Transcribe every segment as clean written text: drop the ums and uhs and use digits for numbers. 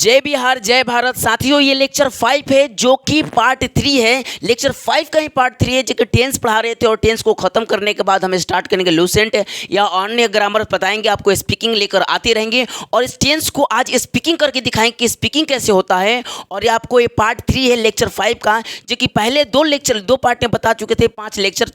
जय बिहार जय भारत साथियों, ये लेक्चर 5 है जो कि पार्ट 3 है। लेक्चर 5 का ही पार्ट 3 है जो कि टेंस पढ़ा रहे थे और टेंस को खत्म करने के बाद हम स्टार्ट करेंगे लूसेंट या अन्य ग्रामर बताएंगे आपको। स्पीकिंग लेकर आते रहेंगे और इस टेंस को आज स्पीकिंग करके दिखाएंगे कि स्पीकिंग कैसे होता है। और ये आपको ये पार्ट 3 है लेक्चर 5 का, जो कि पहले दो पार्ट में बता चुके थे। 5 लेक्चर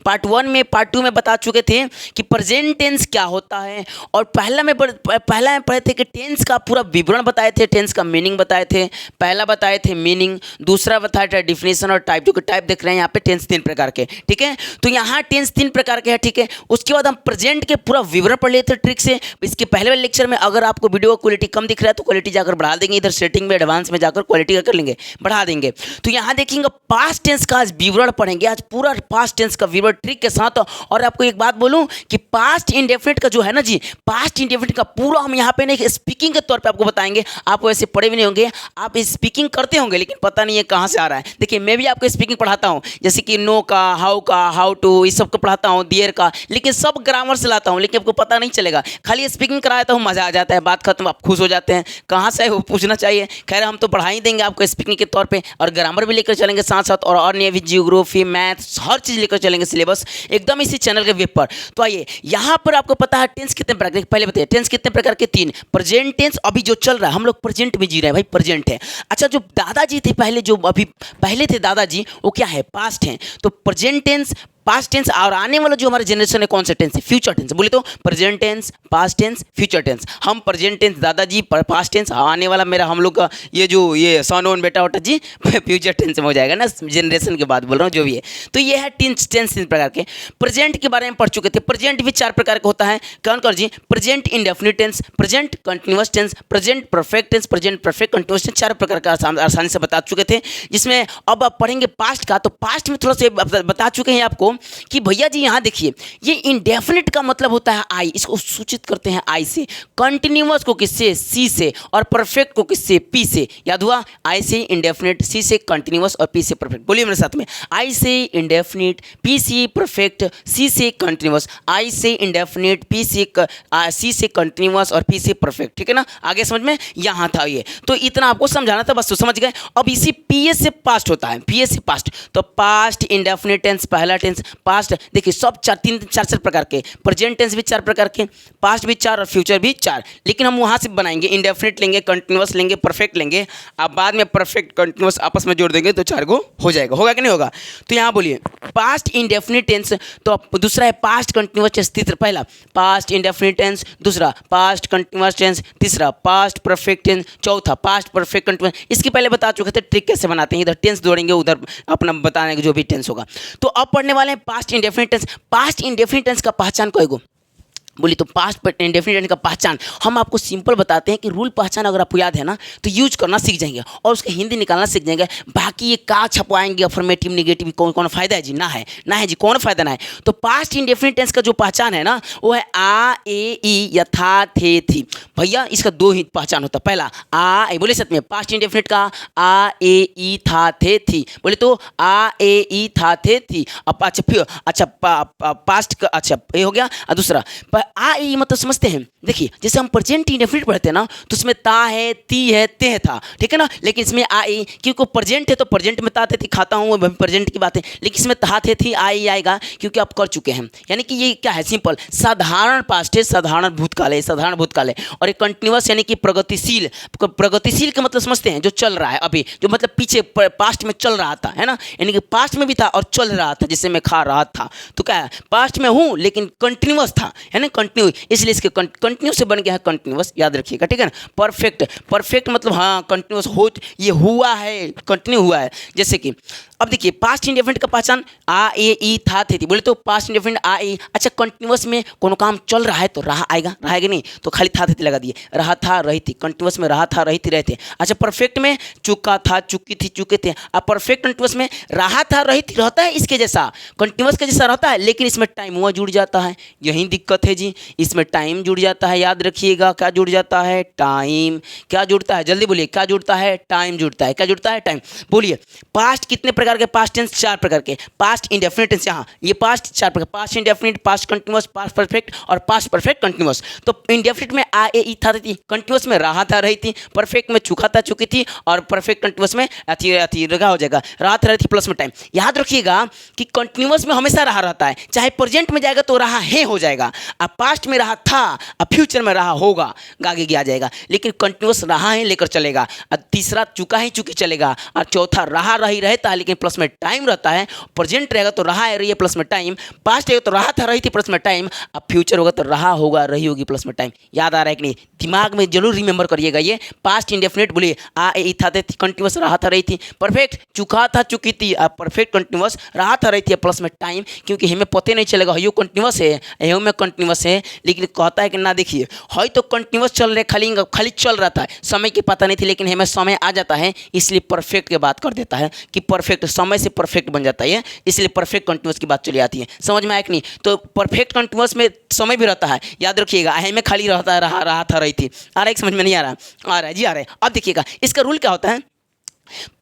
पार्ट 1 में पार्ट 2 में बता चुके थे कि प्रेजेंट टेंस क्या होता है। और पहला में पढ़े थे कि टेंस का पूरा विवरण बताए थे, टेंस का मीनिंग बताए थे। पहला बताए थे मीनिंग, दूसरा बताया था डिफिनेशन और टाइप। जो कि टाइप देख रहे हैं यहाँ पे टेंस 3 प्रकार के, ठीक है। तो यहाँ टेंस 3 प्रकार के हैं, ठीक है। उसके बाद हम प्रेजेंट के पूरा विवरण पढ़ लेते ट्रिक से। इसके पहले वाले लेक्चर में अगर आपको वीडियो क्वालिटी कम दिख रहा है तो क्वालिटी जाकर बढ़ा देंगे, इधर सेटिंग में एडवांस में जाकर क्वालिटी कर लेंगे, बढ़ा देंगे। तो यहाँ देखेंगे पास्ट टेंस का आज विवरण पढ़ेंगे, आज पूरा पास्ट टेंस का विवरण ट्रिक के साथ। और आपको एक बात बोलूँ कि पास्ट इंडेफिनिट का जो है ना जी, पास्ट इंडेफिनिट का पूरा हम यहाँ पे नहीं स्पीकिंग के तौर पे आपको बताएंगे। आप वैसे पढ़े भी नहीं होंगे, आप स्पीकिंग करते होंगे लेकिन पता नहीं है कहाँ से आ रहा है। देखिए मैं भी आपको स्पीकिंग पढ़ाता हूँ, जैसे कि नो का, हाउ टू, इस सब को पढ़ाता हूँ, देयर का, लेकिन सब ग्रामर से लाता हूँ, लेकिन आपको पता नहीं चलेगा। खाली स्पीकिंग कराता हूँ, मज़ा आ जाता है, बात खत्म, आप खुश हो जाते हैं। कहाँ से है वो पूछना चाहिए। खैर हम तो पढ़ा ही देंगे आपको स्पीकिंग के तौर पे, और ग्रामर भी लेकर चलेंगे साथ साथ, और अन्य भी जियोग्राफी, मैथ्स, हर चीज़ लेकर चलेंगे सिलेबस एकदम इसी चैनल के वेब पर। तो आइए यहाँ पर आपको पता है टेंस कितने प्रकार के, पहले बताइए टेंस कितने प्रकार के? 3। प्रेजेंट टेंस अभी जो चल रहा है, हम लोग प्रेजेंट में जी रहे हैं भाई, प्रेजेंट है। अच्छा जो दादाजी थे पहले, जो अभी पहले थे दादाजी, वो क्या है? पास्ट है। तो प्रेजेंट टेंस, पास्ट टेंस, और आने वाला जो हमारे जनरेशन है कौन सा टेंस है? Future tense. बोले तो present tense, past tense, future tense. हम प्रेजेंट टेंस दादाजी, पास्ट टेंस आने वाला मेरा, हम लोग का ये सन ओन बेटा वोटा जी फ्यूचर टेंस में हो जाएगा ना, जनरेशन के बाद बोल रहा हूँ जो भी है। तो ये है टेंस 3 प्रकार के। प्रेजेंट के बारे में पढ़ चुके थे। प्रेजेंट भी 4 प्रकार का होता है। कौन कौन जी? Present indefinite tense, present continuous tense, present perfect tense, present perfect continuous tense. 4 प्रकार का आसानी से बता चुके थे। जिसमें अब आप पढ़ेंगे पास्ट का। तो पास्ट में थोड़ा सा बता चुके हैं आपको कि भैया जी यहाँ देखिए, ये इंडेफिनिट का मतलब होता है आई, इसको सूचित करते हैं आई से। कंटिन्यूअस को किससे? सी से। और परफेक्ट को किससे? पी से। याद हुआ? आई से इंडेफिनिट, सी से कंटिन्यूअस और पी से परफेक्ट। बोलिए मेरे साथ में, आई से इंडेफिनिट, पी से परफेक्ट, सी से कंटिन्यूअस। आई से इंडेफिनिट, पी से सी से कंटिन्यूअस और पी से परफेक्ट, ठीक है ना। आगे समझ में? यहाँ था ये, तो इतना आपको समझाना था, बस तो समझ गए। अब इसी पी एस से पास्ट होता है, पी एस से पास्ट। तो पास्ट इंडेफिनिट टेंस पहला टेंस, पास्ट देखिए सब 4 प्रकार के। प्रेजेंट टेंस भी 4 प्रकार के, पास्ट भी 4 और फ्यूचर भी 4। लेकिन हम वहां से बनाएंगे, इंडेफिनिट लेंगे, कंटिन्यूअस लेंगे, परफेक्ट लेंगे। अब बाद में परफेक्ट कंटिन्यूअस आपस में जोड़ देंगे तो 4 गो हो जाएगा। होगा कि नहीं होगा? तो यहाँ बोलिए पास्ट इंडेफिनिट टेंस, तो दूसरा है पास्ट कंटिन्यूअस टेंस। तीसरा, पहला पास्ट इंडेफिनिट टेंस, दूसरा पास्ट कंटिन्यूअस टेंस, तीसरा पास्ट परफेक्ट टेंस, चौथा पास्ट परफेक्ट कंटिन्यूअस। इसके पहले बता चुके थे ट्रिक कैसे बनाते हैं। इधर टेंस जोड़ेंगे, उधर अपना बताने का जो भी टेंस होगा। तो अब पढ़ने वाले हैं past indefinite tense. Past indefinite tense का पहचान कईगो? बोली तो पास्ट इंडेफिनिट टेंस का पहचान हम आपको सिंपल बताते हैं कि रूल पहचान अगर आपको याद है ना तो यूज करना सीख जाएंगे और उसका हिंदी निकालना सीख जाएंगे। बाकी ये का छपवाएंगे अफर्मेटिव नेगेटिव, कौन फायदा है जी? ना है, ना है जी, कौन फायदा ना है। तो पास्ट इंडेफिनिट टेंस का जो पहचान है ना वो है आ, ए, ई या था, थे, थी। भैया इसका 2 ही पहचान होता है। पहला आ, ए, बोले साथ में पास्ट इंडेफिनिट का आ, ए, ई, था, थे, थी। बोले तो आ, ए, ई, था, थे, थी। अब अच्छा फिर अच्छा पास्ट का अच्छा ये हो गया। दूसरा आ, ई मतलब समझते हैं। देखिए जैसे हम प्रेजेंट इंडेफिनिट पढ़ते हैं ना तो उसमें ता है, ती है, ते है, था, ठीक है ना। लेकिन इसमें आ, ई, क्योंकि प्रेजेंट है तो प्रेजेंट में ता, थे, थी खाता हूँ, वो प्रेजेंट की बात है। लेकिन इसमें ता, थे, थी, आ, ई आएगा क्योंकि आप कर चुके हैं। यानी कि ये क्या है? सिंपल साधारण पास्ट है, साधारण भूतकाल है, साधारण भूतकाल है। और एक कंटिन्यूअस यानी कि प्रगतिशील। प्रगतिशील का मतलब समझते हैं, जो चल रहा है अभी, जो मतलब पीछे पास्ट में चल रहा था, है ना। यानी कि पास्ट में भी था और चल रहा था, जिससे मैं खा रहा था। तो क्या है? पास्ट में हूँ लेकिन कंटिन्यूअस था, है ना, कंटिन्यू, इसलिए इसके कंटिन्यू से बन गया है कंटिन्यूअस, याद रखिएगा, ठीक है ना। परफेक्ट, परफेक्ट मतलब हाँ कंटिन्यूअस हो, ये हुआ है, कंटिन्यू हुआ है। जैसे कि अब देखिए पास्ट इंडेफिनिट का पहचान आ, ए, ई, था, थे, थी। बोले तो पास्ट इंडेफिनिट आ, ई। अच्छा कंटिन्यूअस में कोनो काम चल रहा है तो रहा आएगा, रहेगा नहीं तो खाली था, थे, थी लगा दिए, रहा था, रही थी। कंटिन्यूअस में रहा था, रही थी, रहे थे। अच्छा परफेक्ट में चुका था, चुकी थी, चुके थे। अब परफेक्ट कंटिन्यूअस में रहा था, रही थी रहता है इसके जैसा, कंटिन्यूअस के जैसा रहता है, लेकिन इसमें टाइम हुआ जुड़ जाता है। यही दिक्कत है जी, इसमें टाइम जुड़ जाता है, याद रखिएगा क्या जुड़ जाता है, टाइम। क्या जुड़ता है, जल्दी बोलिए, क्या जुड़ता है, टाइम जुड़ता है। क्या जुड़ता है, टाइम। बोलिए पास्ट कितने प्रकार के, पास्ट टेंस 4 प्रकार के, पास्ट इंडेफिनिट टेंस, यहाँ ये पास्ट 4 प्रकार, past indefinite, past continuous, past perfect और पास्ट परफेक्ट कंटिन्यूअस। तो इंडेफिनिट में आ ए ई था रही थी, कंटिन्यूअस में रहा था रही थी, परफेक्ट में चुका था चुकी थी, और परफेक्ट कंटिन्यूअस में अथी रहा हो जाएगा, रात रही थी प्लस में टाइम। याद रखिएगा कि कंटिन्यूअस में हमेशा रहा रहता है, चाहे प्रेजेंट में जाएगा तो रहा है हो जाएगा, अब पास्ट में रहा था, अब फ्यूचर में रहा होगा, आगे आ जाएगा। लेकिन कंटिन्यूअस रहा है लेकर चलेगा, अब तीसरा चुका है चुकी चलेगा, और चौथा रहा रही रहता है लेकिन प्लस में टाइम रहता है। प्रेजेंट रहेगा तो रहा है रही है प्लस में टाइम, पास्ट रहेगा तो रहा था रही थी प्लस में टाइम, अब फ्यूचर होगा तो रहा होगा रही होगी प्लस में टाइम। याद आ रहा है कि नहीं, दिमाग में जरूर रिमेंबर करिएगा ये। पास्ट इंडेफिनिट बोलिए आ ए था कंटिन्यूअस रहा था रही थी, परफेक्ट चुका था चुकी थी, अब परफेक्ट कंटिन्यूअस रहा था रही थी प्लस में टाइम, क्योंकि हमें पता नहीं चलेगा यो कंटिन्यूअस है यो में कंटिन्यूअस है, लेकिन कहता है कि ना देखिए है तो कंटिन्यूअस चल रहे, खाली चल रहा था, समय की पता नहीं थी, लेकिन हमें समय आ जाता है इसलिए परफेक्ट की बात कर देता है कि परफेक्ट समय से परफेक्ट बन जाता है, इसलिए परफेक्ट कंटिन्यूअस की बात चली आती है। समझ में आया कि नहीं? तो परफेक्ट कंटिन्यूअस में समय भी रहता है, याद रखिएगा, हमें खाली रहता है रहा था रही थी। आ रहा है, समझ में नहीं आ रहा? आ रहा है जी, आ रहा है। अब देखिएगा इसका रूल क्या होता है।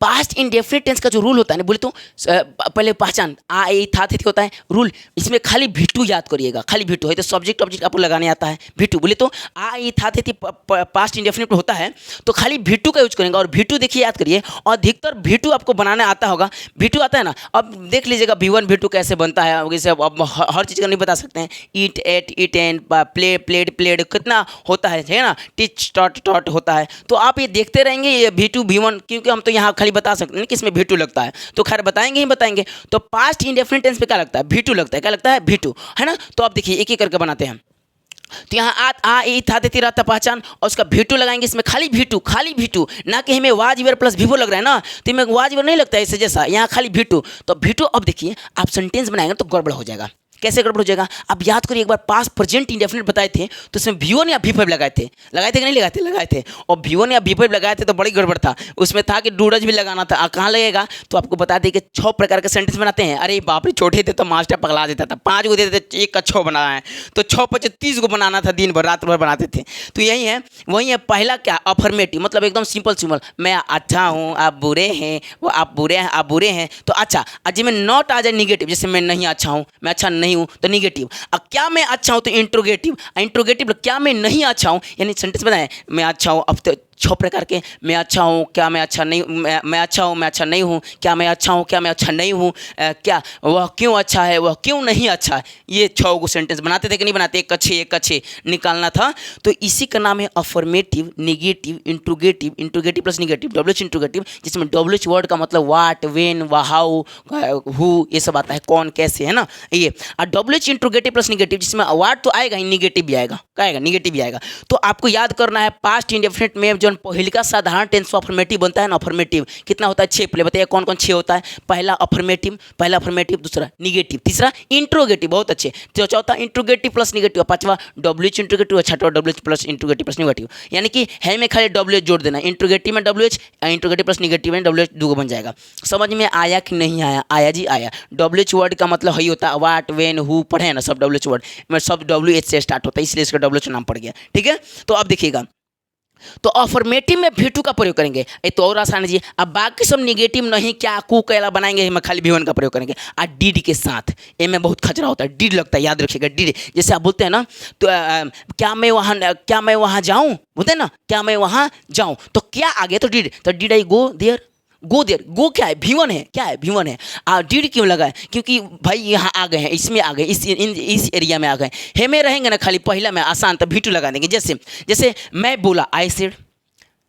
पास्ट इंडेफिनिट टेंस का जो रूल होता है ना, बोले तो पहले पहचान आ ए था थे होता है रूल, इसमें खाली भिटू याद करिएगा, खाली भिटू है तो सब्जेक्ट ऑब्जेक्ट आपको लगाने आता है। भिटू बोले तो आ ए था थे पास्ट इंडेफिनिट होता है तो खाली भिटू का यूज करेंगे, और भिटू देखिए याद करिए, और अधिकतर भिटू आपको बनाना आता होगा। भिटू आता है ना, अब देख लीजिएगा V1 भिटू कैसे बनता है, जैसे अब हर चीज़ का नहीं बता सकते हैं, eat ate eat and play played played कितना होता है ना, टिच टॉट टॉट होता है। तो आप ये देखते रहेंगे ये V2 V1, क्योंकि हम तो यहाँ खाली बता सकते हैं कि इसमें V2 लगता है, तो खैर बताएंगे ही बताएंगे। तो पास्ट इंडेफिनिट टेंस पे क्या लगता है, V2 लगता है। क्या लगता है, V2, है ना। तो आप देखिए एक एक करके बनाते हैं। तो यहाँ आ ई था देती रहता पहचान, और उसका V2 लगाएंगे, इसमें खाली V2, ना कि हमें वाज वेर प्लस वीवो लग रहा है ना, तो हमें वाज वेर नहीं लगता है, इससे जैसा यहाँ खाली V2। तो V2 अब देखिए आप सेंटेंस बनाएंगे तो गड़बड़ हो जाएगा। कैसे गड़बड़ हो जाएगा, अब याद करिए, एक बार पास्ट प्रेजेंट इंडेफिनिट बताए थे तो उसमें V1 या V5 लगाए थे कि नहीं लगाए थे, और V1 या V5 लगाए थे तो बड़ी गड़बड़ था, उसमें था कि डूडज भी लगाना था। कहाँ लगेगा, तो आपको बता दें कि 6 प्रकार के सेंटेंस बनाते हैं। अरे बाप रे, छोटे थे तो मास्टर पगला देता था, 5 को देते थे, 1 का 6 बनाना है तो 6 5 30 को बनाना था, दिन भर रात भर बनाते थे। तो यही है, वही है पहला क्या, अफर्मेटिव, मतलब एकदम सिंपल, मैं अच्छा हूँ आप बुरे हैं, वो आप बुरे हैं आप बुरे हैं, तो अच्छा। आज में नॉट आ जाए निगेटिव, जैसे मैं नहीं अच्छा हूँ, मैं अच्छा नहीं हूँ तो निगेटिव। अब क्या मैं अच्छा हूँ तो इंट्रोगेटिव, क्या मैं नहीं अच्छा हूँ, यानी सेंटेंस बनाए मैं अच्छा हूँ। अब तो 6 प्रकार के, मैं अच्छा हूँ, क्या मैं अच्छा नहीं, मैं अच्छा हूँ, मैं अच्छा नहीं हूँ, क्या मैं अच्छा हूँ, क्या मैं अच्छा नहीं हूँ, क्या वह क्यों अच्छा है, वह क्यों नहीं अच्छा है। ये 6 को सेंटेंस बनाते थे कि नहीं बनाते, एक अच्छे निकालना था। तो इसी का नाम है affirmative, negative, interrogative plus negative, WH interrogative, जिसमें WH वर्ड का मतलब वाट, वेन, हाउ, हु, ये सब आता है, कौन कैसे, है ना ये। और WH इंट्रोगेटिव प्लस निगेटिव, जिसमें वाट तो आएगा ही, निगेटिव भी आएगा, क्या आएगा, निगेटिव भी आएगा। तो आपको याद करना है पास्ट इंडेफिनिट में जो पहला साधारण टेंस अफर्मेटिव बनता है ना, अफर्मेटिव कितना होता है, 6 प्ले बताइए कौन कौन 6 होता है। पहला अफर्मेटिव, दूसरा निगेटिव, तीसरा इंट्रोगेटिव, बहुत अच्छे। तो चौथा इंट्रोगेटिव प्लस निगेटिव, पांचवा WH इंट्रोगेटिव, छठवा WH plus interrogative plus negative. यानी कि है में खाली WH जोड़ देना, इंट्रोगेटिव में WH, इंट्रोगेटिव प्लस निगेटिव में WH, 2 बन जाएगा। समझ में आया कि नहीं आया? आया जी आया। WH वर्ड का मतलब ही होता है वाट, वेन, हु, पढ़े हैं ना सब WH वर्ड में, सब WH से स्टार्ट होता है, इसलिए इसका WH नाम पड़ गया, ठीक है। तो अब देखिएगा, तो अफर्मेटिव में V2 का प्रयोग करेंगे, ये तो और आसान है जी। अब बाकी सब निगेटिव नहीं, क्या कू कैला बनाएंगे, में खाली V1 का प्रयोग करेंगे। और डीड के साथ ए में बहुत खचरा होता है, डीड लगता है, याद रखिएगा डीड। जैसे आप बोलते हैं ना, तो क्या मैं वहाँ जाऊँ, बोलते हैं ना क्या मैं वहाँ जाऊँ, तो क्या आ गया, तो डीड आई गो देयर, गो क्या है, V1 है, क्या है, V1 है। डीड क्यों लगा है, क्योंकि भाई यहाँ आ गए हैं, इसमें आ गए, इस एरिया में आ गए, हे में रहेंगे ना खाली पहला में आसान, तो V2 लगा देंगे। जैसे मैं बोला आई सेड,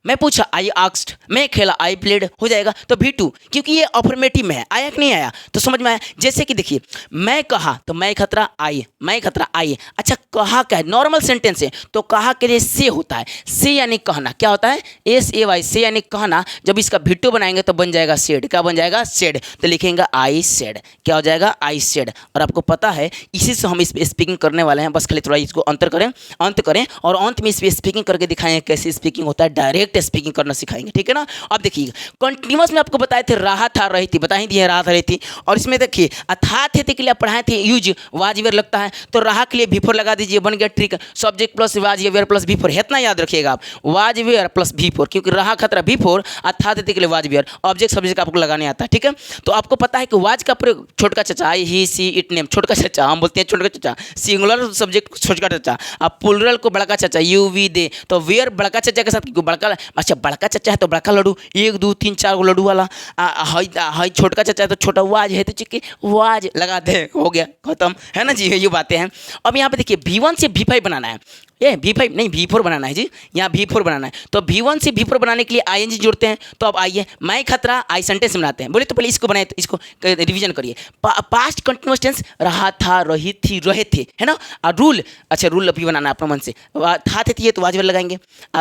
मैं पूछा आई आस्क्ड, मैं खेला आई प्लेड, हो जाएगा तो V2, क्योंकि ये अफर्मेटिव में है। आया कि नहीं आया, तो समझ में आया। जैसे कि देखिए मैं कहा, तो मैं खतरा आई। अच्छा कहा क्या है, नॉर्मल सेंटेंस है, तो कहा के लिए से होता है, से यानी कहना, क्या होता है, SAY, से यानी कहना। जब इसका V2 बनाएंगे तो बन जाएगा सेड, क्या बन जाएगा, सेड। तो लिखेंगे आई सेड, क्या हो जाएगा, आई सेड। और आपको पता है इसी से हम इस पर स्पीकिंग करने वाले हैं, बस खाली थोड़ा इसको अंत करें, और अंत में इस पर स्पीकिंग करके दिखाएं कैसे स्पीकिंग होता है, डायरेक्ट डायरेक्ट स्पीकिंग करना सिखाएंगे, ठीक है ना। अब देखिए कंटिन्यूअस में आपको बताए थे रहा था रही थी, बता ही दिए रहा था रही थी। और इसमें देखिए अथा थे के लिए पढ़ाए थे यूज वाज वेयर लगता है, तो रहा के लिए भी4 लगा दीजिए, बन गया trick. Subject plus was were plus भी4, इतना याद रखिएगा आप, वाज वेयर प्लस भी4, क्योंकि रहा खतरा भी4, अथा थे के लिए वाज वेयर, ऑब्जेक्ट सब्जेक्ट आपको लगाने आता है, ठीक है। तो आपको पता है कि वाज का प्रयोग छोटका चचा, आई ही सी इट नेम, छोटका चचा हम बोलते हैं, छोटका चचा, सिंगुलर सब्जेक्ट छोटका चचा, अब प्लूरल को बड़का चचा, यू वी दे, तो वेयर बड़का चचा के साथ बड़का, अच्छा बड़का चचा है तो बड़का लड्डू, 1 2 3 4 गो लड्डू वाला, हाई छोटका चचा है तो छोटा वाज है तो चिक्के वाज लगा दे, हो गया खत्म, है ना जी, ये बातें हैं। अब यहाँ पे देखिए V1 से V5 बनाना है, ये V5 नहीं V4 बनाना है जी, यहाँ V4 बनाना है। तो V1 से V4 बनाने के लिए ING जोड़ते हैं। तो अब आइए मैं खतरा आई सेंटेंस बनाते हैं। बोले तो पहले इसको बनाए, तो इसको रिवीजन करिए। पास्ट कंटिन्यूअस टेंस रहा था रही थी रहे थे, है ना। और रूल, अच्छा रूल अभी बनाना है अपने मन से, था थे ये तो वाज वेयर लगाएंगे,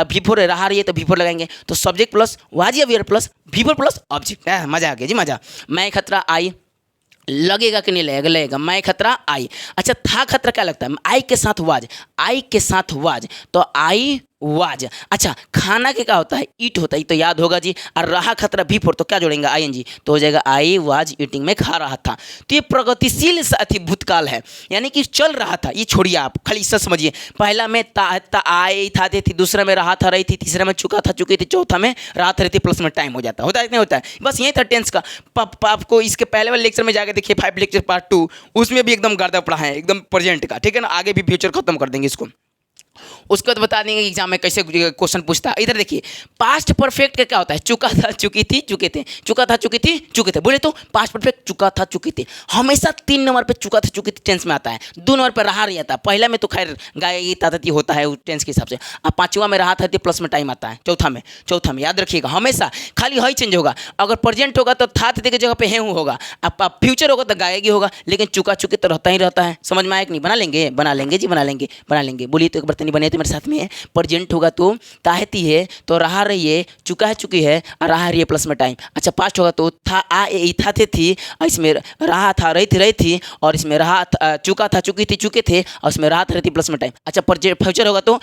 V4 रहा रही है तो V4 लगाएंगे, तो subject plus was were plus V4 plus object, मजा आ गया जी मजा। मैं खतरा आई लगेगा कि नहीं लगेगा, लगेगा, मैं खतरा आई। अच्छा था खतरा क्या लगता है, आई के साथ वाज, आई के साथ वाज, तो आई वाज। अच्छा खाना के क्या होता है, ईट होता है, तो याद होगा जी। और रहा खतरा V4, तो क्या जोड़ेंगे ING, तो हो जाएगा आई वाज ईटिंग, में खा रहा था। तो ये प्रगतिशील साथी भूतकाल है, यानी कि चल रहा था। ये छोड़िए आप, खाली इससे समझिए, पहला में आई था थी, दूसरा में रहा था रही थी, तीसरा में चुका था चुकी थी, चौथा में रहा था रही थी, प्लस में टाइम हो जाता है नहीं होता है। बस यही था टेंस का। आपको इसके पहले वाले लेक्चर में जाकर देखिए 5 लेक्चर पार्ट 2, उसमें भी एकदम गर्दा पढ़ा है, एकदम प्रेजेंट का, ठीक है ना। आगे भी फ्यूचर खत्म कर देंगे इसको, उसके बाद बता देंगे एग्जाम में कैसे क्वेश्चन पूछता है। इधर देखिए पास्ट परफेक्ट का क्या होता है, चुका था चुकी थी चुके थे, चुका था चुकी थी चुके थे। बोले तो पास्ट परफेक्ट चुका था चुकी थी हमेशा 3 नंबर पे चुका था चुकी थी टेंस में आता है, 2 नंबर पे रहा नहीं आता। पहला में तो खैर गाएगी ताती होता है टेंस के हिसाब से, अब 5वां में रहा था प्लस में टाइम आता है, चौथा में याद रखिएगा हमेशा खाली हई चेंज होगा। अगर प्रेजेंट होगा तो था थे की जगह पे है होगा, अब फ्यूचर होगा तो गाएगी होगा, लेकिन चुका चुकी तो रहता ही रहता है। समझ में आया कि नहीं, बना लेंगे जी, बना लेंगे। बोलिए तो एक बार तनी बने तो मेरे साथ में। प्रेजेंट होगा तो ताहती है तो रहा रही है, चुका है चुकी है, और रहा रही है प्लस में टाइम। अच्छा पास्ट होगा तो था था थी, इसमें रहा था रही थी, और इसमें रहा चुका था चुकी थी चुके थे, और इसमें रहा था रही थी प्लस में टाइम। अच्छा फ्यूचर होगा तो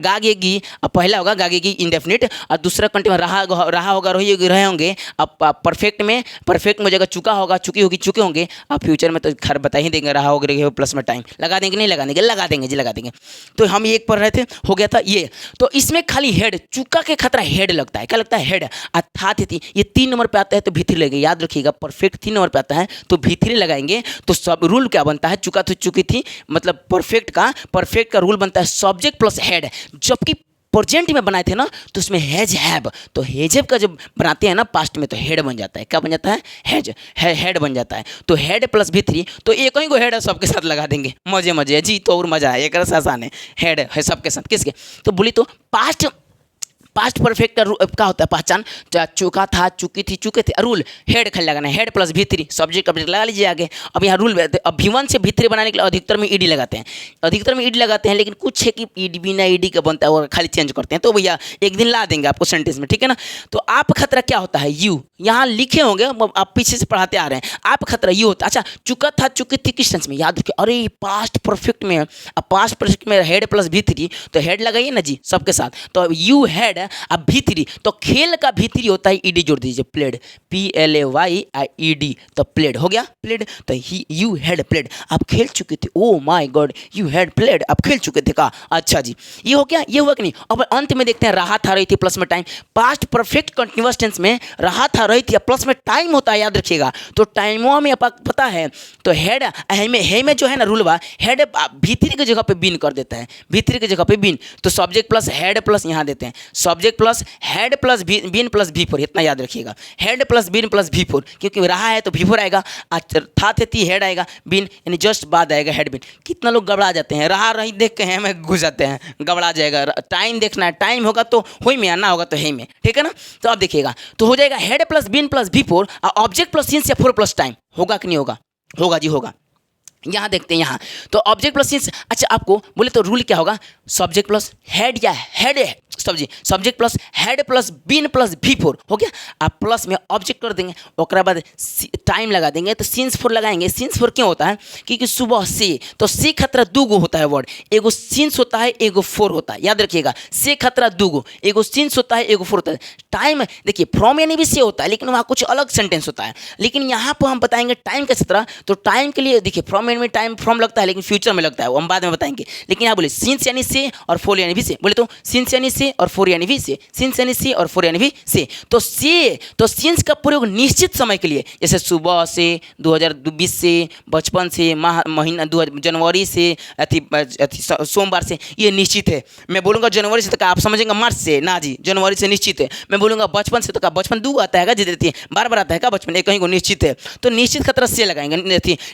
गागेगी, पहला होगा गागेगी इंडेफिनिट, और दूसरा कंटिन्यू रहा होगा रहे होंगे। अब परफेक्ट में जगह चुका होगा चुकी होगी चुके होंगे, अब फ्यूचर में तो खैर बता ही देंगे रहा होगा प्लस में टाइम। लगा देंगे नहीं लगा देंगे जी, लगा देंगे। तो हम एक पढ़ रहे थे, हो गया था ये। तो इसमें खाली हेड, चुका के खतरा हेड लगता है, क्या लगता है हेड। अर्थात थी ये 3 नंबर पे आता है तो भीतरी लगेगी, याद रखिएगा। परफेक्ट 3 नंबर पे आता है तो भीतरी लगाएंगे। तो सब रूल क्या बनता है, चुका तो चुकी थी मतलब परफेक्ट का रूल बनता है सब्जेक्ट प्लस हेड। जबकि प्रेजेंट में बनाए थे ना तो उसमें हैज हैव, तो हैव का जब बनाते हैं ना पास्ट में तो हेड बन जाता है। क्या बन जाता है, हेड बन जाता है। तो हेड प्लस V3, तो एक ही को हेड है सबके साथ लगा देंगे, मजे जी। तो और मजा है, एक आसान है, हेड है सबके साथ। किसके, तो बोली तो पास्ट परफेक्ट का क्या होता है पहचान, चुका था चुकी थी चुके थे। रूल हेड खाली लगाना है, head plus V3 subject object लगा लीजिए आगे। अब यहाँ रूल अब V1 से V3 बनाने के लिए अधिकतर में ED लगाते हैं, लेकिन कुछ है कि ED बिना ED का बनता है और खाली चेंज करते हैं। तो भैया एक दिन ला देंगे आपको सेंटेंस में, ठीक है ना। तो आप खतरा क्या होता है, यू यहाँ लिखे होंगे, आप पीछे से पढ़ाते आ रहे हैं। आप खतरा यू होता है। अच्छा चुका था चुकी थी किस टेंस में, याद रखिए। अरे पास्ट परफेक्ट में, अब पास्ट परफेक्ट में हेड प्लस V3, तो हेड लगाइए ना जी सबके साथ। तो यू हेड, अब V3, तो खेल का V3 होता है ED जोड़ दीजिए, प्लेड, PLAYED, तो प्लेड हो गया, प्लेड। तो यू हैड प्लेड, आप खेल चुके थे। Oh my God, you had played, आप खेल चुके थे का। अच्छा जी, ये हो गया, ये हुआ कि नहीं। अब अंत में देखते हैं रहा था रही थी प्लस में time. Past perfect continuous tense में रहा था रही थी प्लस में टाइम होता है, याद रखिएगा। तो टाइमों में आपको पता है तो हेड है में जो है ना रूलवा, हेड V3 की जगह पे बीन कर देता है, V3 की जगह पे बीन। तो सब्जेक्ट प्लस हेड प्लस यहाँ देते हैं subject plus had plus been plus V4, इतना याद रखिएगा। Head plus been plus V4, क्योंकि रहा है तो V4 आएगा, था थे हेड आएगा, बीन यानी जस्ट बाद आएगा हेड बीन। कितना लोग घबरा जाते हैं, रहा रही देख के हमें घुस जाते हैं, घबरा जाएगा। टाइम देखना है, टाइम होगा तो हुई में, आना होगा तो है में, ठीक है ना। तो अब देखिएगा, तो हो जाएगा head plus been plus V4, और ऑब्जेक्ट प्लस सिंस या 4 प्लस टाइम। होगा कि नहीं होगा, होगा जी होगा। यहाँ देखते हैं यहाँ, तो ऑब्जेक्ट प्लस सिंस। अच्छा आपको बोले तो रूल क्या होगा, सब्जेक्ट प्लस हेड या हेड सब्जी subject plus had plus been plus V four हो गया। आप प्लस में ऑब्जेक्ट कर देंगे, ओकरा बाद टाइम लगा देंगे तो सिंस फोर लगाएंगे। सिंस फोर क्यों होता है? क्योंकि सुबह से, तो से खतरा दू गो होता है वर्ड, एगो सिंस होता है एगो फोर होता है, याद रखिएगा। से खतरा दू गो, एगो सिंस होता है एगो फोर होता है। टाइम देखिए फ्रॉम यानी भी से होता है, लेकिन वहाँ कुछ अलग सेंटेंस होता है। लेकिन यहाँ पर हम बताएंगे टाइम का खतरा, तो टाइम के लिए देखिए फ्रॉम यानी में टाइम फ्रॉम लगता है, लेकिन फ्यूचर में लगता है, वो हम बाद में बताएंगे। लेकिन यहाँ बोले सिंस यानी से और फोर यानी भी से, बोले तो सिंस यानी से और फोर यानी भी से, सिंस यानी से और फोर यानी भी से। तो से, तो सिंस का प्रयोग निश्चित समय के लिए, जैसे सुबह से, 2020 से, बचपन से, महीना जनवरी से, सोमवार से, ये निश्चित है। मैं बोलूँगा जनवरी से तो आप समझेंगे मार्च से, ना जी जनवरी से निश्चित है। मैं बोलूँगा बचपन से तो बचपन दू आता है, देती है बार बार आता है का बचपन, एक कहीं को निश्चित है। तो निश्चित खतरा से लगाएंगे,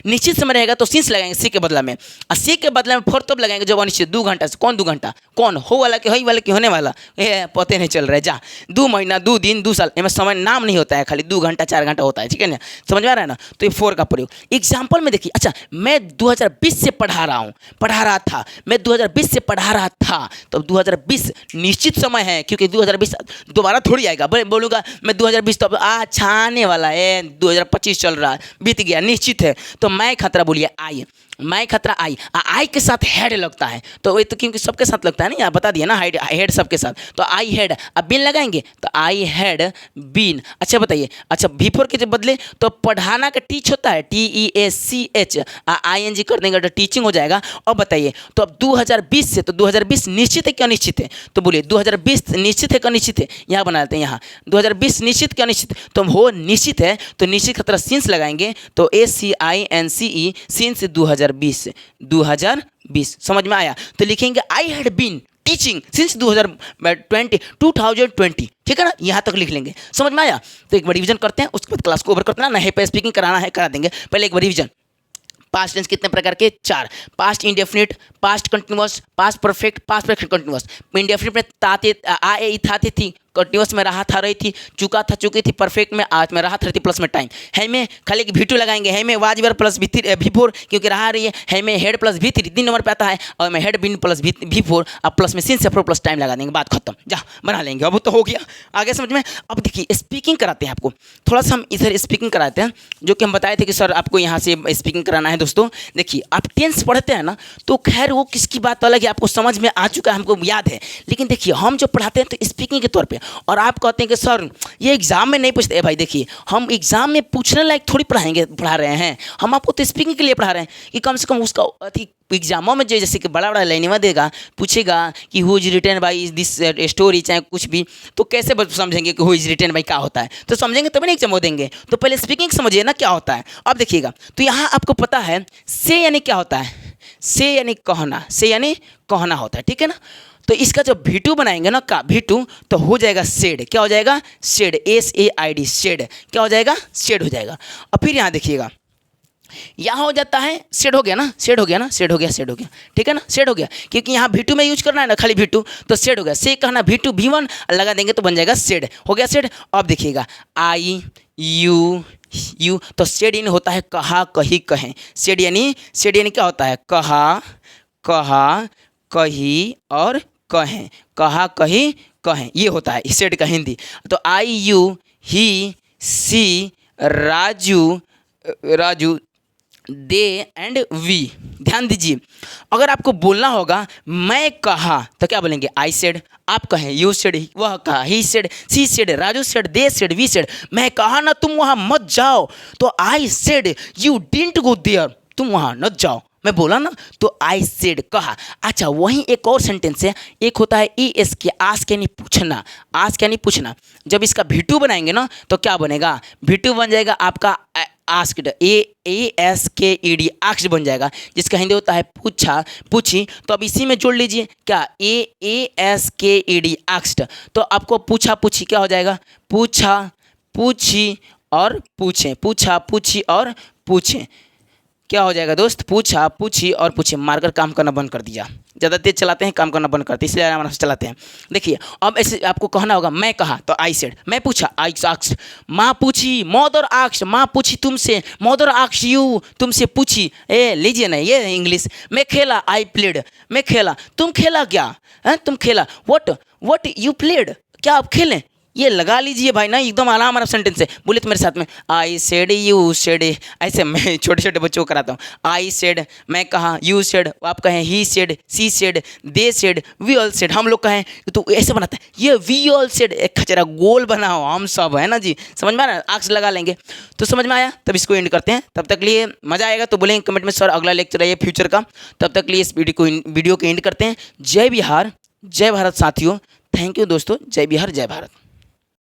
निश्चित समय रहेगा तो सिंस लगाएंगे से के बदला में, और से के बदला में फोर तब लगाएंगे जब अनिश्चित। 2 घंटा से कौन 2 घंटा, कौन हो वाला के हई वाला के होने वाला, ये पते नहीं चल रहा है। जा 2 महीना 2 दिन 2 साल, इनमें समय नाम नहीं होता है, खाली 2 घंटा 4 घंटा होता है, ठीक है ना, समझ में आ रहा है ना। तो ये फोर का प्रयोग एग्जाम्पल में देखिए। अच्छा मैं 2020 से पढ़ा रहा था, मैं 2020 से पढ़ा रहा था, तो 2020 निश्चित समय है, क्योंकि 2020 दोबारा थोड़ी आएगा। बोलूँगा मैं 2020 तो अच्छा आने वाला है, 2025 चल रहा है, बीत गया, निश्चित है। तो मैं खतरा बोलिए आई, मैं खतरा आई, आई के साथ हेड लगता है, तो ये तो क्योंकि सबके साथ लगता है ना, यहाँ बता दिया ना, हेड सबके साथ, तो आई हेड। अब बीन लगाएंगे तो आई हेड बीन। अच्छा बताइए, अच्छा बिफोर के बदले तो पढ़ाना का टीच होता है, TEACH, ING कर देंगे तो टीचिंग हो जाएगा। अब बताइए तो अब 2020 से, तो 2020 निश्चित है क्या निश्चित है? तो बोलिए 2020 निश्चित है क्या निश्चित है? यहाँ बना लेते हैं, यहाँ 2020 निश्चित क्या निश्चित, तो हो निश्चित है, तो निश्चित खतरा सिंस लगाएंगे, तो SCINCE सिंस 2020 समझ में आया। तो लिखेंगे I had been teaching since 2020, ठीक है ना, यहाँ तक लिख लेंगे, समझ में आया। तो एक बार रिवीजन करते हैं, उसके बाद क्लास को ओवर करते हैं ना, नहीं पे स्पीकिंग कराना है करा देंगे। पहले एक बार रिवीजन। पास्ट टेंस कितने प्रकार के? 4। Past indefinite, past continuous, past perfect, past perfect continuous. Indefinite में ताते आए थाते थी, कंटिन्यूअस में रहा था रही थी, चुका था चुकी थी, परफेक्ट में आज में रहा था रही थी प्लस में टाइम, है में खाली भी2 लगाएंगे, है में वाजिबर प्लस भी4 क्योंकि रहा रही है में हेड प्लस भी3 3 नंबर पे आता है, और में हेड बिन प्लस भी4 अब प्लस में सिंस फोर प्लस टाइम लगा देंगे, बात खत्म, जा बना लेंगे। अब तो हो गया, आगे समझ में। अब देखिए स्पीकिंग कराते हैं आपको, थोड़ा सा हम इधर स्पीकिंग कराते हैं, जो कि हम बताए थे कि सर आपको यहाँ से स्पीकिंग कराना है। दोस्तों देखिए आप टेंस पढ़ते हैं ना, तो खैर वो किसकी बात अलग है, आपको समझ में आ चुका है, हमको याद है। लेकिन देखिए हम जो पढ़ाते हैं तो स्पीकिंग के तौर पर, और आप कहते हैं कि सर ये एग्जाम में नहीं पूछते। भाई देखिए हम एग्जाम में पूछने लायक थोड़ी पढ़ा रहे हैं, हम आपको तो स्पीकिंग के लिए पढ़ा रहे हैं कि कम से कम उसका अति एग्जामों में जो जैसे कि बड़ा बड़ा लाइनवा देगा, पूछेगा कि who is written by this story, चाहे कुछ भी, तो कैसे समझेंगे कि हु इज रिटन बाई क्या होता है, तो समझेंगे तभी नहीं एग्जाम देंगे। तो पहले स्पीकिंग समझिए ना क्या होता है। अब देखिएगा तो यहाँ आपको पता है से यानी क्या होता है, से यानी कहना, से यानी कहना होता है, ठीक है ना। तो इसका जो V2 बनाएंगे ना का V2, तो हो जाएगा सेड, क्या हो जाएगा? सेड, SAID, सेड, क्या हो जाएगा? सेड हो जाएगा। और फिर यहाँ देखिएगा यहाँ हो जाता है सेड, हो गया ना, सेड हो गया ना, सेड हो गया, सेड हो गया, ठीक है ना, सेड हो गया, क्योंकि यहाँ V2 में यूज करना है ना, खाली V2, तो सेड हो गया। से कहना V2 V1 लगा देंगे तो बन जाएगा सेड, हो गया सेड। अब देखिएगा आई यू, तो सेड इन होता है कहा कही कहें, सेड यानी क्या होता है? कहा कही और कहें, कहा कही कहें, ये होता है सेड का हिंदी। तो I you he she Raju they and we. ध्यान दीजिए, अगर आपको बोलना होगा मैं कहा तो क्या बोलेंगे? I said. आप कहें यू सेड, वह कहा he said, she said, Raju said, they said, we said. मैं कहा ना तुम वहाँ मत जाओ, तो I said you didn't go there, तुम वहाँ मत जाओ, मैं बोला ना, तो आई सेड कहा। अच्छा वहीं एक और सेंटेंस है, एक होता है ES के, आस्क यानी पूछना, आस्क यानी पूछना। जब इसका V2 बनाएंगे ना तो क्या बनेगा? V2 बन जाएगा आपका आस्क्ड, ASKED, आस्क्ड बन जाएगा, जिसका हिंदी होता है पूछा, पूछी। तो अब इसी में जोड़ लीजिए क्या, ASKED, आस्क्ड। तो आपको पूछा पूछी क्या हो जाएगा? पूछा पूछी और पूछें, पूछा पूछी और पूछें, क्या हो जाएगा दोस्त, पूछा, पूछी और पूछे, मारकर काम करना बंद कर दिया। ज़्यादा तेज चलाते हैं, काम करना बंद करते हैं, इसलिए आराम से चलाते हैं। देखिए अब ऐसे आपको कहना होगा, मैं कहा तो आई सेड, मैं पूछा आई आस्क्ड, माँ पूछी मदर आस्क्ड, माँ पूछी तुमसे, मदर आस्क्ड यू, तुमसे पूछी। लीजिए ना ये इंग्लिश। मैं खेला, आई प्लेड, मैं खेला, तुम खेला क्या, तुम खेला, व्हाट यू प्लेड, क्या आप खेलें। ये लगा लीजिए भाई ना, एकदम आराम आराम सेंटेंस है। बोले तो मेरे साथ में, आई सेड यू सेड, ऐसे मैं छोटे छोटे बच्चों को कराता हूँ। आई सेड मैं कहा, यू सेड आप कहें, he said, she said, they said, we all said हम लोग कहें, तो ऐसे बनाता है ये वी ऑल सेड, एक खचरा गोल बनाओ हम सब, है ना जी, समझ में आ रहा है, आक्स लगा लेंगे। तो समझ में आया, तब इसको एंड करते हैं। तब तक लिए मज़ा आएगा तो बोलेंगे कमेंट में सर अगला लेक्चर है फ्यूचर का। तब तक लिए इस वीडियो को एंड करते हैं। जय बिहार, जय भारत साथियों। थैंक यू दोस्तों, जय बिहार, जय भारत।